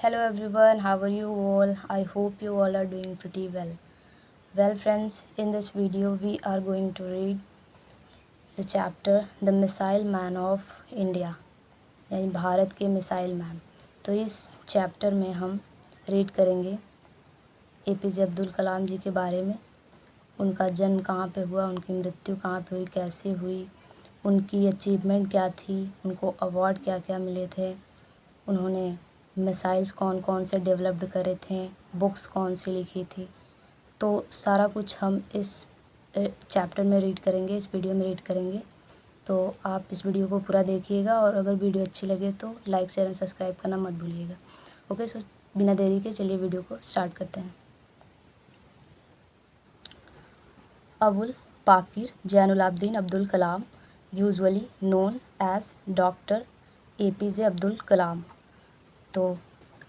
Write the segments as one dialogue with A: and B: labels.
A: Hello everyone, how are you all? I hope you all are doing pretty well. Well friends, in this video we are going to read the chapter The Missile Man of India यानी भारत के missile man. तो इस chapter में हम read करेंगे APJ Abdul कलाम जी के बारे में। उनका जन्म कहाँ पे हुआ, उनकी मृत्यु कहाँ पे हुई, कैसे हुई, उनकी अचीवमेंट क्या थी, उनको अवार्ड क्या क्या मिले थे, उन्होंने मिसाइल्स कौन कौन से डेवलप्ड करे थे, बुक्स कौन सी लिखी थी। तो सारा कुछ हम इस चैप्टर में रीड करेंगे, इस वीडियो में रीड करेंगे। तो आप इस वीडियो को पूरा देखिएगा और अगर वीडियो अच्छी लगे तो लाइक शेयर एंड सब्सक्राइब करना मत भूलिएगा। ओके, सो बिना देरी के चलिए वीडियो को स्टार्ट करते हैं। Abul Pakir Jainulabdeen Abdul Kalam, usually known as doctor APJ Abdul Kalam. तो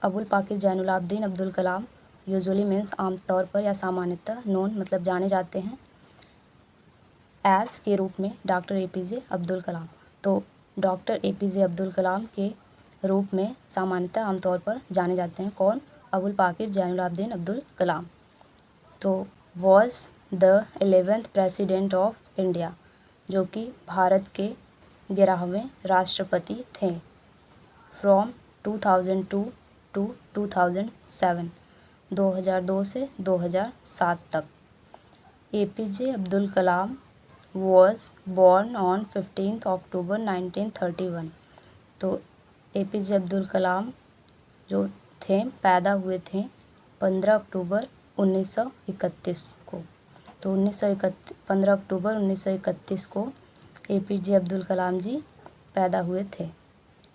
A: अबुल पाकिर जैनुलाब्दीन अब्दुल कलाम यूजुअली मीन्स आमतौर पर या सामान्यतः, नोन मतलब जाने जाते हैं, एस के रूप में डॉक्टर एपीजे अब्दुल कलाम। तो डॉक्टर एपीजे अब्दुल कलाम के रूप में सामान्यतः आमतौर पर जाने जाते हैं कौन? अबुल पाकिर जैनुलाब्दीन अब्दुल कलाम। तो was the 11th president of India, जो कि भारत के 11वें राष्ट्रपति थे, फ्रॉम 2002 टू 2007, 2002 से 2007 तक। APJ Abdul Kalam was born on 15 अक्टूबर 1931। तो एपीजे अब्दुल कलाम जो थे पैदा हुए थे 15 अक्टूबर 1931 को। तो 15 अक्टूबर 1931 को एपीजे अब्दुल कलाम जी पैदा हुए थे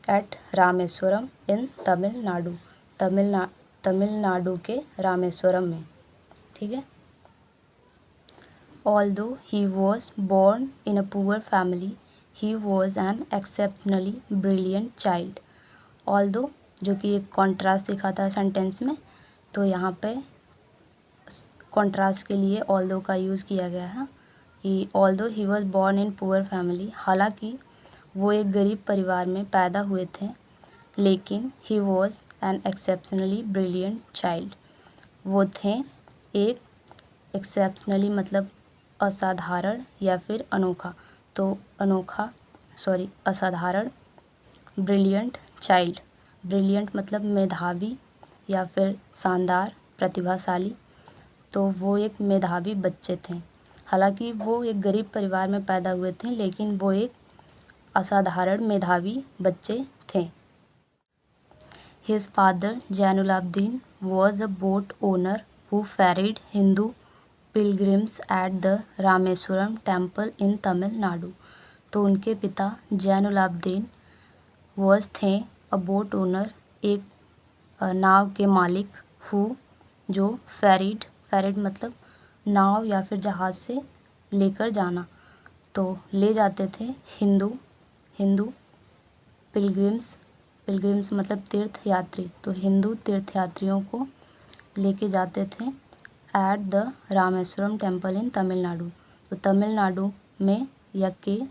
A: एट रामेश्वरम इन तमिलनाडु, तमिलनाडु के रामेश्वरम में। ठीक है। Although he was born in a poor family, he was an exceptionally brilliant child. Although जो कि एक कॉन्ट्रास्ट दिखा था सेंटेंस में, तो यहाँ पे कॉन्ट्रास्ट के लिए although का यूज़ किया गया है कि although he was born in poor family, हालांकि वो एक गरीब परिवार में पैदा हुए थे, लेकिन he was an exceptionally brilliant child, वो थे एक exceptionally मतलब असाधारण या फिर अनोखा, तो असाधारण, ब्रिलियंट चाइल्ड, ब्रिलियंट मतलब मेधावी या फिर शानदार, प्रतिभाशाली। तो वो एक मेधावी बच्चे थे, हालांकि वो एक गरीब परिवार में पैदा हुए थे, लेकिन वो एक असाधारण मेधावी बच्चे थे। His father Jainulobbin was a boat owner who ferried Hindu pilgrims at the Rameswaram temple in Tamil Nadu. तो उनके पिता जैनुलाब्दीन वॉज थे अ बोट ओनर, एक नाव के मालिक, हु जो फेरिड मतलब नाव या फिर जहाज़ से लेकर जाना, तो ले जाते थे हिंदू पिलग्रिम्स मतलब तीर्थयात्री, तो हिंदू तीर्थयात्रियों को लेके जाते थे at the Rameswaram temple in Tamil Nadu. तो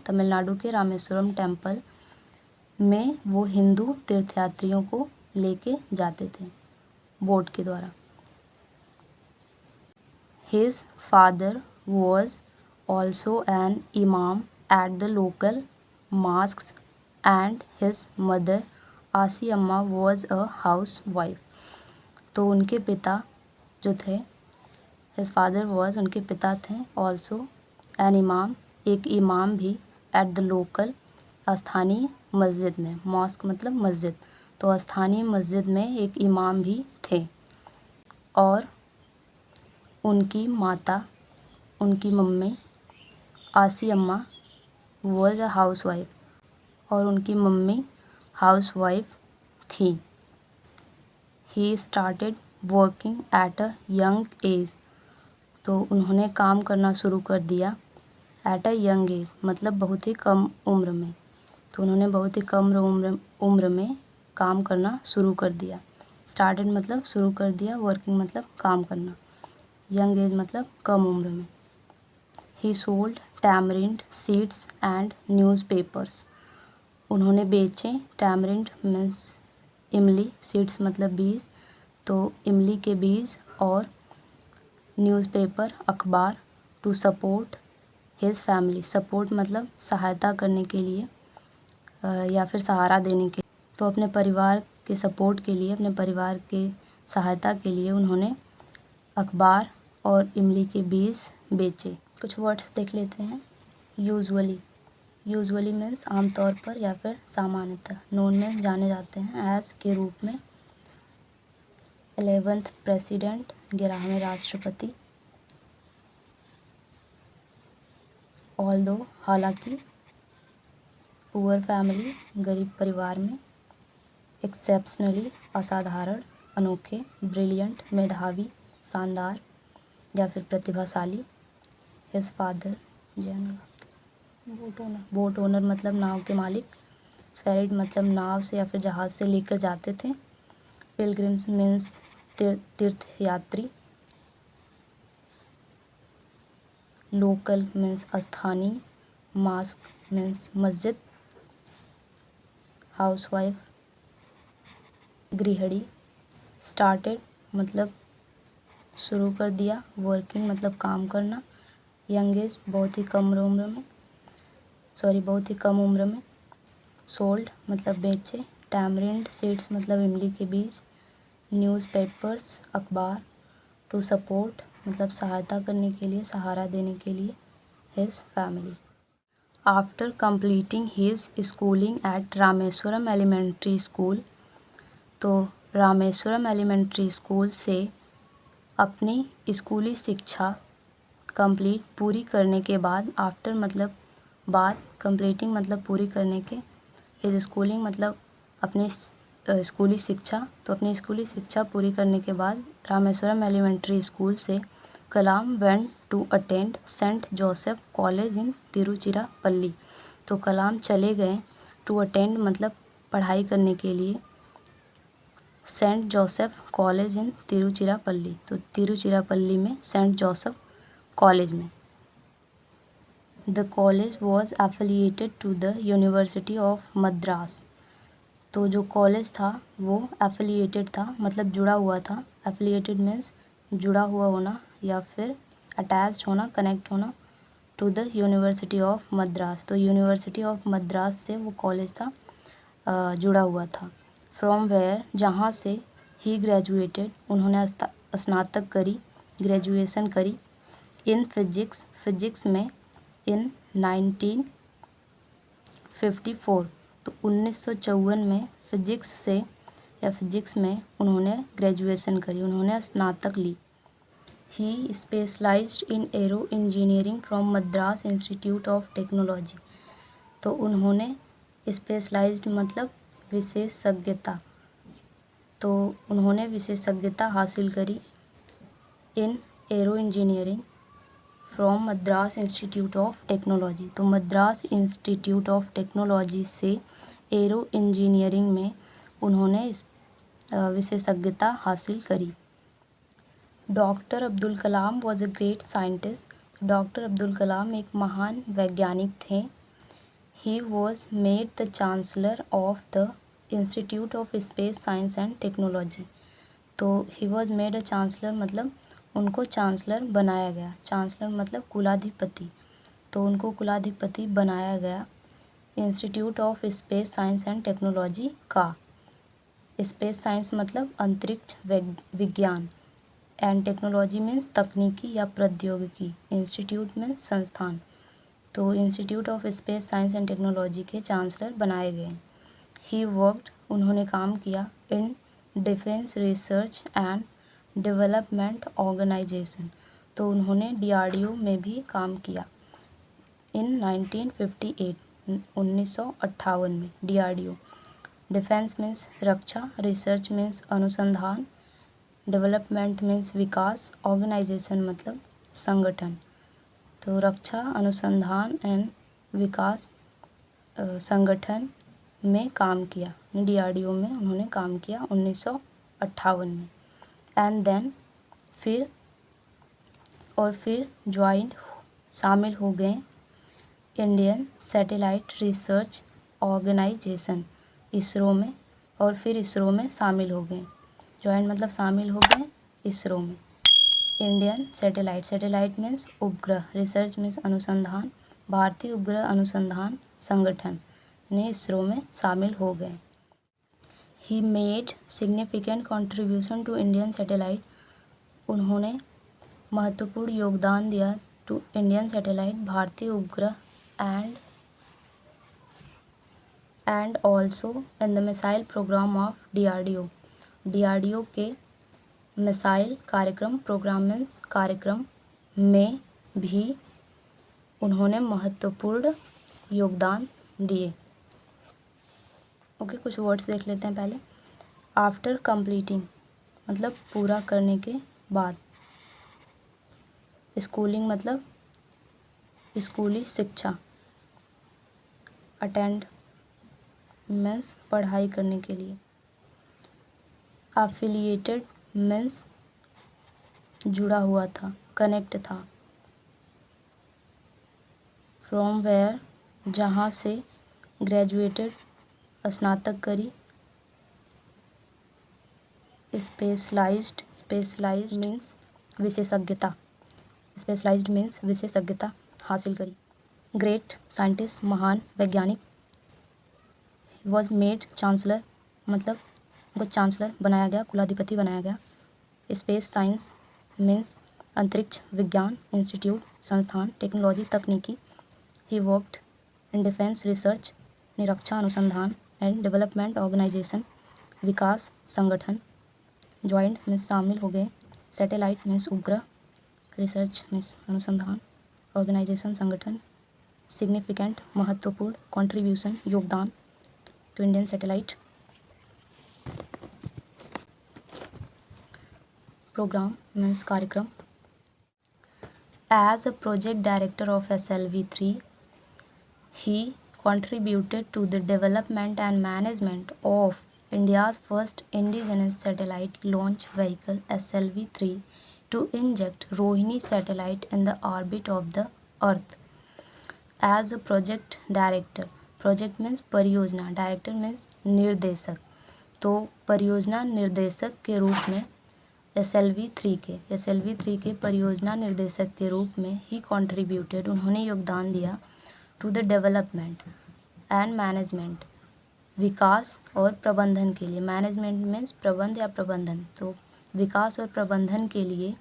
A: तमिलनाडु के रामेश्वरम टेम्पल में वो हिंदू तीर्थयात्रियों को लेके जाते थे बोट के द्वारा। His father was also an imam at the local mosques and his mother आसी अम्मा was a housewife। तो उनके पिता जो थे, his father was उनके पिता थे, also an imam एक इमाम भी, at the local स्थानीय मस्जिद में, मॉस्क मतलब मस्जिद, तो स्थानीय मस्जिद में एक इमाम भी थे। और उनकी माता, उनकी मम्मी आसी अम्मा वॉज अ हाउसवाइफ, और उनकी मम्मी हाउसवाइफ थी। He started working at a young age. तो उन्होंने काम करना शुरू कर दिया एट अ यंग एज मतलब बहुत ही कम उम्र में। तो उन्होंने बहुत ही कम उम्र में काम करना शुरू कर दिया। स्टार्टेड मतलब शुरू कर दिया, वर्किंग मतलब काम करना, यंग एज मतलब कम उम्र में। ही sold tamarind seeds and newspapers. उन्होंने बेचे, टैमरिंड मीन्स इमली, सीड्स मतलब बीज, तो इमली के बीज, और न्यूज़पेपर अखबार, to support his family, support मतलब सहायता करने के लिए या फिर सहारा देने के, तो अपने परिवार के सपोर्ट के लिए, अपने परिवार के सहायता के लिए उन्होंने अखबार और इमली के बीज बेचे। कुछ वर्ड्स देख लेते हैं। यूजुअली, यूजुअली मीन्स आमतौर पर या फिर सामान्यतः। नोन में जाने जाते हैं। एज के रूप में। 11th प्रेसिडेंट 11वें राष्ट्रपति। ऑल्दो हालांकि। पुअर फैमिली गरीब परिवार में। एक्सेप्शनली असाधारण, अनोखे। ब्रिलियंट मेधावी, शानदार या फिर प्रतिभाशाली। हिज फादर बोट ओनर मतलब नाव के मालिक। फेरिड मतलब नाव से या फिर जहाज़ से लेकर जाते थे। पिलग्रिम्स मीन्स तीर्थयात्री। लोकल मीन्स स्थानीय। मास्क मीन्स मस्जिद। हाउसवाइफ गृहिणी। स्टार्टेड मतलब शुरू कर दिया। वर्किंग मतलब काम करना। यंगेस्ट बहुत ही कम उम्र में। सोल्ड मतलब बेचे। टैमरिंड सीड्स मतलब इमली के बीज। न्यूज़पेपर्स अखबार। टू सपोर्ट मतलब सहायता करने के लिए, सहारा देने के लिए। His family. After completing his schooling at Rameswaram elementary school, तो रामेश्वरम एलिमेंट्री स्कूल से अपनी स्कूली शिक्षा कंप्लीट पूरी करने के बाद, आफ्टर मतलब बाद, कंप्लीटिंग मतलब पूरी करने के, हिज स्कूलिंग मतलब अपनी स्कूली शिक्षा, तो अपनी स्कूली शिक्षा पूरी करने के बाद रामेश्वरम एलिमेंट्री स्कूल से Kalam went to attend saint Joseph college in Tiruchirappalli, तो कलाम चले गए टू अटेंड मतलब पढ़ाई करने के लिए, Saint Joseph college in Tiruchirappalli, तो तिरुचिरापल्ली में सेंट जोसेफ कॉलेज में। The college was affiliated to the university of Madras, तो जो कॉलेज था वो एफिलिएटेड था मतलब जुड़ा हुआ था। एफिलिएटेड मीन्स जुड़ा हुआ होना या फिर अटैच्ड होना, कनेक्ट होना, to the university of Madras, तो यूनिवर्सिटी ऑफ मद्रास से वो कॉलेज था जुड़ा हुआ था। फ्रॉम वेयर जहाँ से ही ग्रेजुएटेड उन्होंने स्नातक करी, ग्रेजुएशन करी। इन फिजिक्स फिजिक्स में इन 1954, तो 1954 में फिजिक्स से या फिजिक्स में उन्होंने ग्रेजुएशन करी, उन्होंने स्नातक ली। He specialized in aero engineering from Madras institute of technology, तो उन्होंने स्पेशलाइज्ड मतलब विशेषज्ञता, तो उन्होंने विशेषज्ञता हासिल करी in aero engineering from Madras institute of technology, तो मद्रास इंस्टीट्यूट ऑफ टेक्नोलॉजी से एरो इंजीनियरिंग में उन्होंने विशेषज्ञता हासिल करी। Doctor Abdul Kalam was a great scientist, doctor Abdul Kalam एक महान वैज्ञानिक थे। He was made the chancellor of the institute of space science and technology, तो he was made a chancellor मतलब उनको चांसलर बनाया गया। चांसलर मतलब कुलाधिपति, तो उनको कुलाधिपति बनाया गया institute of space science and technology का। स्पेस साइंस मतलब अंतरिक्ष विज्ञान, एंड टेक्नोलॉजी मीन्स तकनीकी या प्रौद्योगिकी, इंस्टीट्यूट में संस्थान, तो institute of space science and technology के चांसलर बनाए गए। ही वर्कड उन्होंने काम किया in defence research and development organisation, तो उन्होंने DRDO में भी काम किया इन 1958 1958 में। DRDO डिफेंस मीन्स रक्षा, रिसर्च मीन्स अनुसंधान, डेवलपमेंट मीन्स विकास, ऑर्गेनाइजेशन मतलब संगठन, तो रक्षा, अनुसंधान एंड विकास संगठन में काम किया। DRDO में उन्होंने काम किया 1958 में। एंड देन फिर ज्वाइंट शामिल हो गए Indian satellite research organisation, ISRO में। और फिर इसरो में शामिल हो गए। ज्वाइन मतलब शामिल हो गए इसरो में। इंडियन सैटेलाइट, सैटेलाइट मीन्स उपग्रह, रिसर्च मीन्स अनुसंधान, भारतीय उपग्रह अनुसंधान संगठन ने इसरो में शामिल हो गए। He made significant contribution to Indian satellite, उन्होंने महत्वपूर्ण योगदान दिया टू इंडियन सैटेलाइट, भारतीय उपग्रह and also in the missile programme of DRDO, DRDO के मिसाइल कार्यक्रम, प्रोग्राम मीन्स कार्यक्रम में भी उन्होंने महत्वपूर्ण योगदान दिए। ओके, कुछ वर्ड्स देख लेते हैं पहले। आफ्टर कंप्लीटिंग मतलब पूरा करने के बाद। स्कूलिंग मतलब स्कूली शिक्षा। अटेंड मीन्स पढ़ाई करने के लिए। एफिलिएटेड मीन्स जुड़ा हुआ था, कनेक्ट था। फ्रॉम वेयर जहाँ से। ग्रेजुएटेड स्नातक करी। स्पेशलाइज्ड, स्पेशलाइज्ड मीन्स विशेषज्ञता, स्पेशलाइज्ड मीन्स विशेषज्ञता हासिल करी। ग्रेट साइंटिस्ट महान वैज्ञानिक। वॉज मेड चांसलर मतलब उनको चांसलर बनाया गया, कुलाधिपति बनाया गया। स्पेस साइंस मीन्स अंतरिक्ष विज्ञान, इंस्टीट्यूट संस्थान, टेक्नोलॉजी तकनीकी। He worked in defence research निरक्षा अनुसंधान एंड डेवलपमेंट ऑर्गेनाइजेशन विकास संगठन। ज्वाइंट मीन्स शामिल हो गए। सैटेलाइट मीन्स उपग्रह। रिसर्च मीन्स अनुसंधान। ऑर्गेनाइजेशन संगठन। सिग्निफिकेंट महत्वपूर्ण। कॉन्ट्रीब्यूशन योगदान to Indian satellite. Programme means कार्यक्रम। As a project director of SLV-3 he contributed to the development and management of India's first indigenous satellite launch vehicle SLV-3 to inject Rohini satellite in the orbit of the Earth. As a project director, project means परियोजना, director means निर्देशक, तो परियोजना निर्देशक के रूप में SLV-3 के परियोजना निर्देशक के रूप में ही contributed उन्होंने योगदान दिया to the development and management विकास और प्रबंधन के लिए। मैनेजमेंट मीन्स प्रबंध या प्रबंधन, तो विकास और प्रबंधन के लिए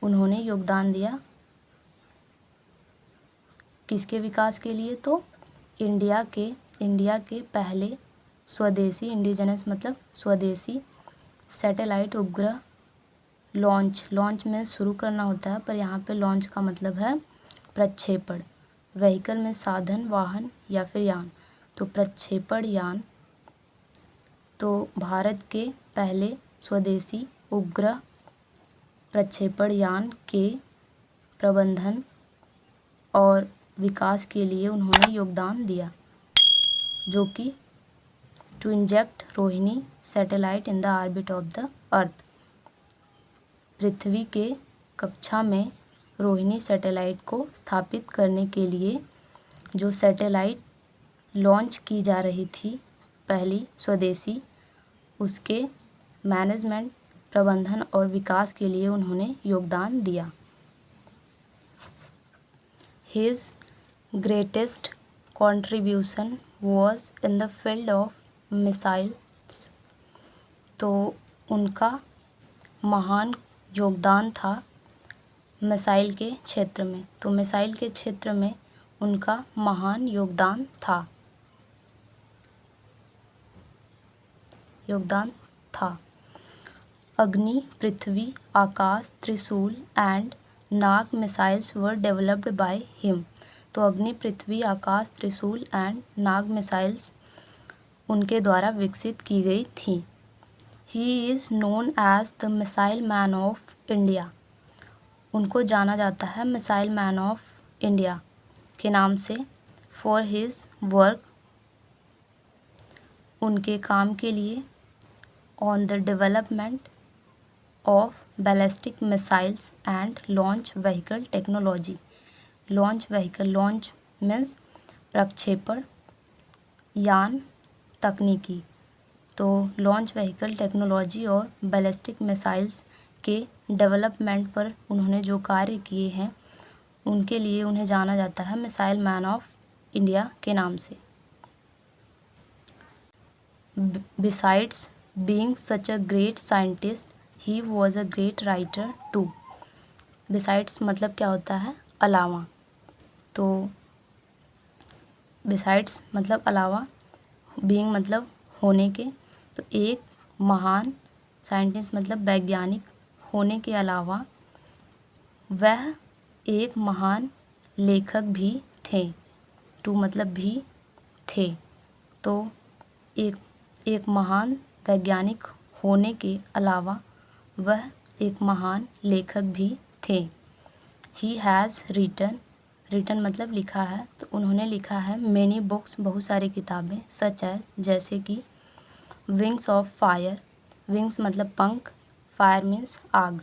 A: उन्होंने योगदान दिया। किसके विकास के लिए? तो इंडिया के पहले स्वदेशी, इंडिजिनस मतलब स्वदेशी सैटेलाइट उपग्रह लॉन्च में शुरू करना होता है, पर यहाँ पे लॉन्च का मतलब है प्रक्षेपण। व्हीकल में साधन, वाहन या फिर यान, तो प्रक्षेपण यान। तो भारत के पहले स्वदेशी उपग्रह प्रक्षेपण यान के प्रबंधन और विकास के लिए उन्होंने योगदान दिया, जो कि to inject Rohini satellite in the orbit of the earth, पृथ्वी के कक्षा में रोहिणी सैटेलाइट को स्थापित करने के लिए जो सैटेलाइट लॉन्च की जा रही थी पहली स्वदेशी, उसके मैनेजमेंट, प्रबंधन और विकास के लिए उन्होंने योगदान दिया। His greatest contribution was in the field of missiles, तो उनका महान योगदान था मिसाइल के क्षेत्र में, तो मिसाइल के क्षेत्र में उनका महान योगदान था। अग्नि, पृथ्वी, आकाश, त्रिशूल and Nag missiles were developed by him, तो अग्नि, पृथ्वी, आकाश, त्रिशूल एंड नाग मिसाइल्स उनके द्वारा विकसित की गई थी। He is known as the missile man of India, उनको जाना जाता है मिसाइल मैन ऑफ इंडिया के नाम से। फॉर हिज वर्क, उनके काम के लिए। On the development of ballistic missiles and launch vehicle technology. Launch vehicle, launch means प्रक्षेपण यान तकनीकी, तो लॉन्च व्हीकल टेक्नोलॉजी और बैलिस्टिक मिसाइल्स के डेवलपमेंट पर उन्होंने जो कार्य किए हैं उनके लिए उन्हें जाना जाता है मिसाइल मैन ऑफ इंडिया के नाम से। Besides being such a great scientist he was a great writer too. Besides मतलब क्या होता है? अलावा। तो बिसाइड्स मतलब अलावा, बीइंग मतलब होने के, तो एक महान, साइंटिस्ट मतलब वैज्ञानिक होने के अलावा वह एक महान लेखक भी थे। टू मतलब भी थे। तो एक महान वैज्ञानिक होने के अलावा वह एक महान लेखक भी थे। ही हैज़ रिटन मतलब लिखा है, तो उन्होंने लिखा है मैनी बुक्स, बहुत सारी किताबें, सच है जैसे कि विंग्स ऑफ फायर, विंग्स मतलब पंख, फायर मीन्स आग,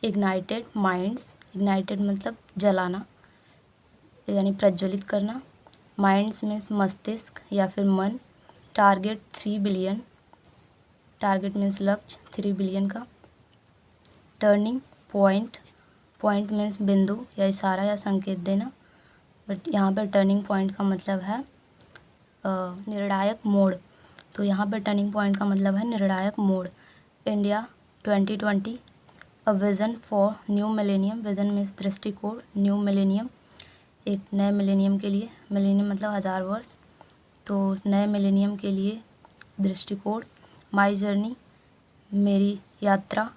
A: इग्नाइटेड माइंड्स, इग्नाइटेड मतलब जलाना यानी प्रज्वलित करना, माइंड्स मीन्स मस्तिष्क या फिर मन, टारगेट 3 बिलियन, टारगेट मीन्स लक्ष्य 3 बिलियन का, टर्निंग पॉइंट, पॉइंट मीन्स बिंदु या इशारा या संकेत देना, बट यहाँ पर टर्निंग पॉइंट का मतलब है निर्णायक मोड़, तो यहाँ पर टर्निंग पॉइंट का मतलब है निर्णायक मोड़। India 2020 a vision for new millennium, vision means दृष्टिकोण, न्यू मिलेनियम एक नए मिलेनियम के लिए, मिलेनियम मतलब 1000 वर्ष, तो नए मिलेनियम के लिए दृष्टिकोण। माई जर्नी मेरी यात्रा,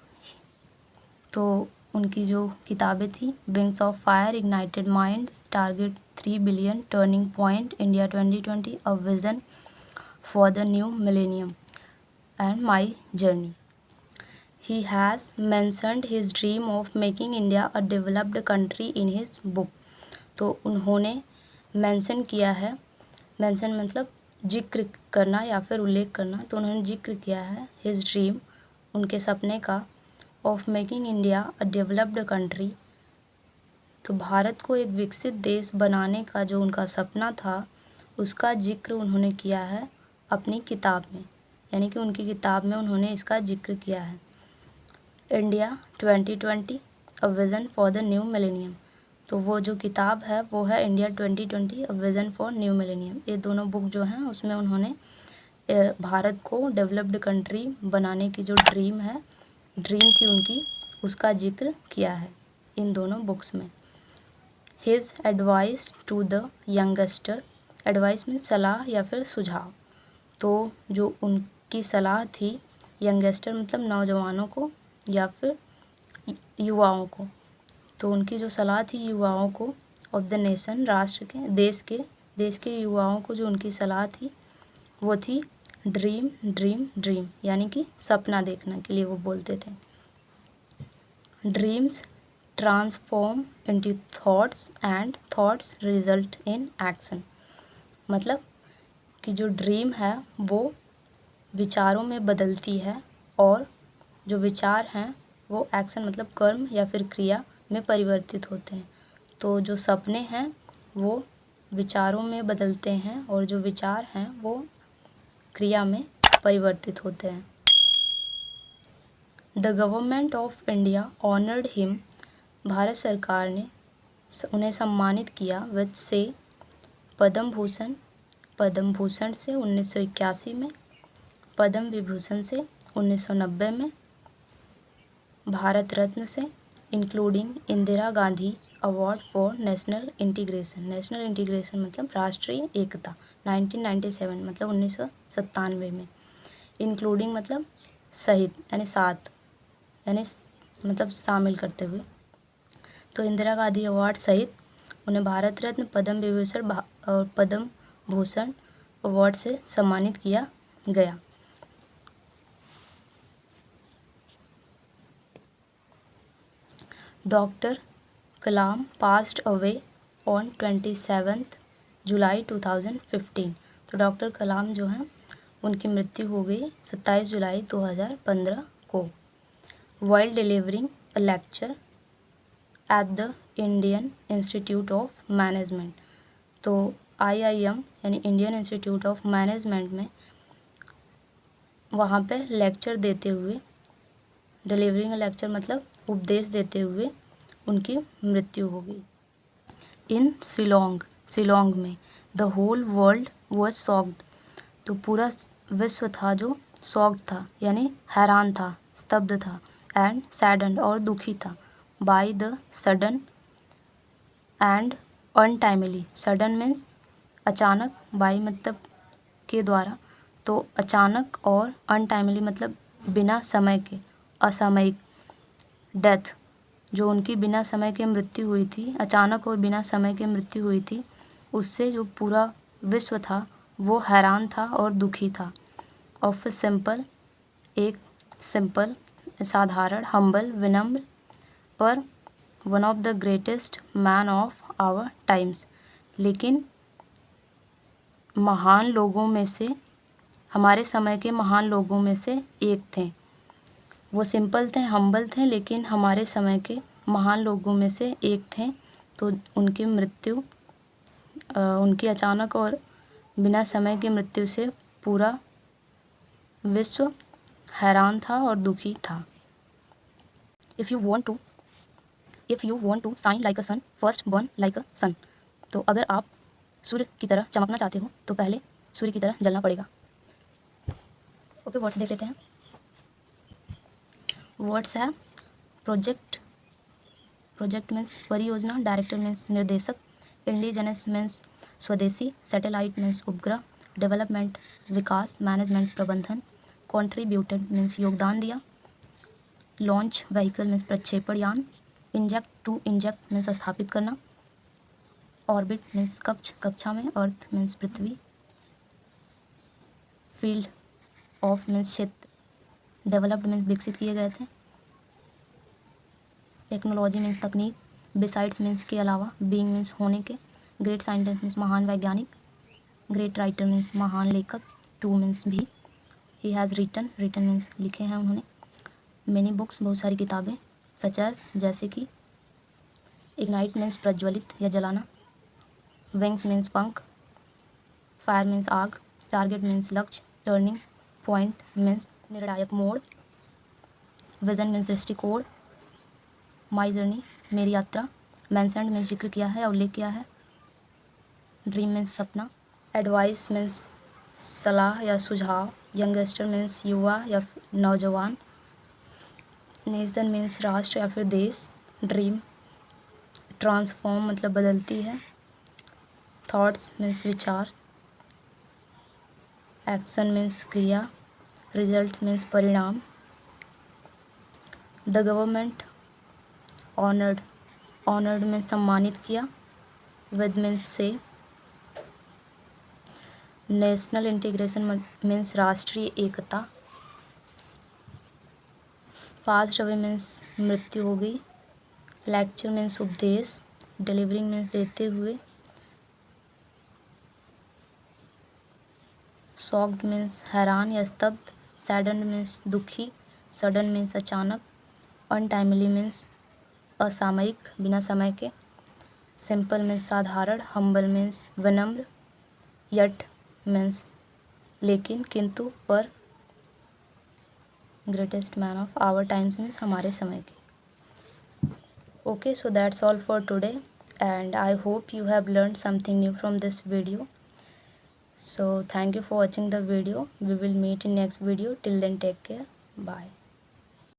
A: तो उनकी जो किताबें थी wings of fire, ignited minds, target 3 billion, turning point, India 2020 a vision for the new millennium and my journey. He has mentioned his dream of making India a developed country in his book। तो उन्होंने mention किया है, mention मतलब जिक्र करना या फिर उल्लेख करना, तो उन्होंने जिक्र किया है his ड्रीम, उनके सपने का, of making India a developed country, तो भारत को एक विकसित देश बनाने का जो उनका सपना था उसका जिक्र उन्होंने किया है अपनी किताब में, यानी कि उनकी किताब में उन्होंने इसका जिक्र किया है। India 2020 a vision for the new millennium, तो वो जो किताब है वो है India 2020 a vision for new millennium. ये दोनों बुक जो हैं उसमें उन्होंने भारत को डेवलप्ड कंट्री बनाने की जो ड्रीम थी उनकी, उसका जिक्र किया है इन दोनों बुक्स में। His advice to the youngster, advice में सलाह या फिर सुझाव, तो जो उनकी सलाह थी यंगस्टर मतलब नौजवानों को या फिर युवाओं को, तो उनकी जो सलाह थी युवाओं को, ऑफ द नेशन राष्ट्र के, देश के युवाओं को जो उनकी सलाह थी वो थी ड्रीम ड्रीम ड्रीम, यानी कि सपना देखने के लिए वो बोलते थे। Dreams transform into thoughts and thoughts result in action, मतलब कि जो ड्रीम है वो विचारों में बदलती है और जो विचार हैं वो एक्शन मतलब कर्म या फिर क्रिया में परिवर्तित होते हैं। तो जो सपने हैं वो विचारों में बदलते हैं और जो विचार हैं वो क्रिया में परिवर्तित होते हैं। The government of India honoured him, Bharat सरकार ने उन्हें सम्मानित किया विद से पद्म भूषण से 1981 में, पद्म विभूषण से 1990 में, भारत रत्न से, including Indira Gandhi award for national integration मतलब राष्ट्रीय एकता 1997 मतलब 1997 में, इंक्लूडिंग मतलब सहित यानी साथ यानी मतलब शामिल करते हुए, तो इंदिरा गांधी अवार्ड सहित उन्हें भारत रत्न, पद्म विभूषण और पद्म भूषण अवार्ड से सम्मानित किया गया। Doctor Kalam passed away on 27 जुलाई 2015, तो डॉक्टर कलाम जो हैं उनकी मृत्यु हो गई 27 जुलाई 2015 को, while delivering a lecture at the Indian institute of management, तो IIM यानी इंडियन इंस्टीट्यूट ऑफ मैनेजमेंट में वहाँ पे लेक्चर देते हुए, डिलीवरिंग लेक्चर मतलब उपदेश देते हुए उनकी मृत्यु हो गई। इन शिलोंग, शिलोंग में the whole world was shocked, तो पूरा विश्व था जो शॉक्ड था यानी हैरान था, स्तब्ध था, एंड सैडन और दुखी था, by the sudden and untimely, sudden means अचानक, बाय मतलब के द्वारा, तो अचानक, और अनटाइमली मतलब बिना समय के, असामयिक, डेथ, जो उनकी बिना समय के मृत्यु हुई थी, अचानक और बिना समय के मृत्यु हुई थी, उससे जो पूरा विश्व था वो हैरान था और दुखी था। ऑफ सिंपल, एक सिंपल, साधारण, हम्बल, विनम्र, पर one of the greatest man of our times, लेकिन महान लोगों में से, हमारे समय के महान लोगों में से एक थे। वो सिंपल थे, हम्बल थे, लेकिन हमारे समय के महान लोगों में से एक थे। तो उनकी मृत्यु, उनकी अचानक और बिना समय की मृत्यु से पूरा विश्व हैरान था और दुखी था। If you want to shine like a sun, first burn like a sun. तो अगर आप सूर्य की तरह चमकना चाहते हो तो पहले सूर्य की तरह जलना पड़ेगा। ओके, वर्ड्स देख लेते हैं। वर्ड्स है प्रोजेक्ट, प्रोजेक्ट मीन्स परियोजना, डायरेक्टर मीन्स निर्देशक, इंडिजिनस मीन्स स्वदेशी, सैटेलाइट मीन्स उपग्रह, डेवलपमेंट विकास, मैनेजमेंट प्रबंधन, कॉन्ट्रीब्यूटेड मीन्स योगदान दिया, लॉन्च व्हीकल मीन्स प्रक्षेपण यान, इंजेक्ट टू इंजेक्ट मीन्स स्थापित करना, ऑर्बिट मीन्स कक्ष, कक्षा में, अर्थ मीन्स पृथ्वी, फील्ड ऑफ मीन्स क्षेत्र, डेवलप्ड मीन्स विकसित किए गए थे, टेक्नोलॉजी मीन्स तकनीक, बिसाइड्स मीन्स के अलावा, बीइंग मीन्स होने के, ग्रेट साइंटिस्ट मीन्स महान वैज्ञानिक, ग्रेट राइटर मीन्स महान लेखक, टू मीन्स भी, he has written, written means लिखे हैं उन्होंने, मेनी बुक्स बहुत सारी किताबें, सच एज जैसे कि, इग्नाइट मीन्स प्रज्वलित या जलाना, विंग्स मीन्स पंख, फायर मीन्स आग, टारगेट मीन्स लक्ष्य, टर्निंग पॉइंट मीन्स निर्णायक मोड़, विजन मीन्स दृष्टिकोण, माई जर्नी मेरी यात्रा, मैंशनड मीन्स जिक्र किया है, उल्लेख किया है, ड्रीम मीन्स सपना, एडवाइस मीन्स सलाह या सुझाव, यंगस्टर मीन्स युवा या नौजवान, नेशन मीन्स राष्ट्र या फिर देश, ड्रीम ट्रांसफॉर्म मतलब बदलती है, थॉट्स मीन्स विचार, एक्शन मीन्स क्रिया, रिजल्ट मीन्स परिणाम, the government honoured, honoured means सम्मानित किया, विद मीन्स से, नेशनल इंटीग्रेशन मीन्स राष्ट्रीय एकता, पास्ट अवे मीन्स मृत्यु हो गई, लेक्चर मीन्स उपदेश, डिलीवरिंग मीन्स देते हुए, शॉक्ड मीन्स हैरान या स्तब्ध, सैडन मीन्स दुखी, सडन मीन्स अचानक, अनटाइमली मीन्स असामयिक, बिना समय के, सिंपल मीन्स साधारण, हम्बल मीन्स विनम्र, यट मीन्स लेकिन, किंतु, पर, greatest man of our times means हमारे समय के। Okay, so that's all for today and I hope you have learned something new from this video. So thank you for watching the video. We will meet in next video. Till then, take care. Bye.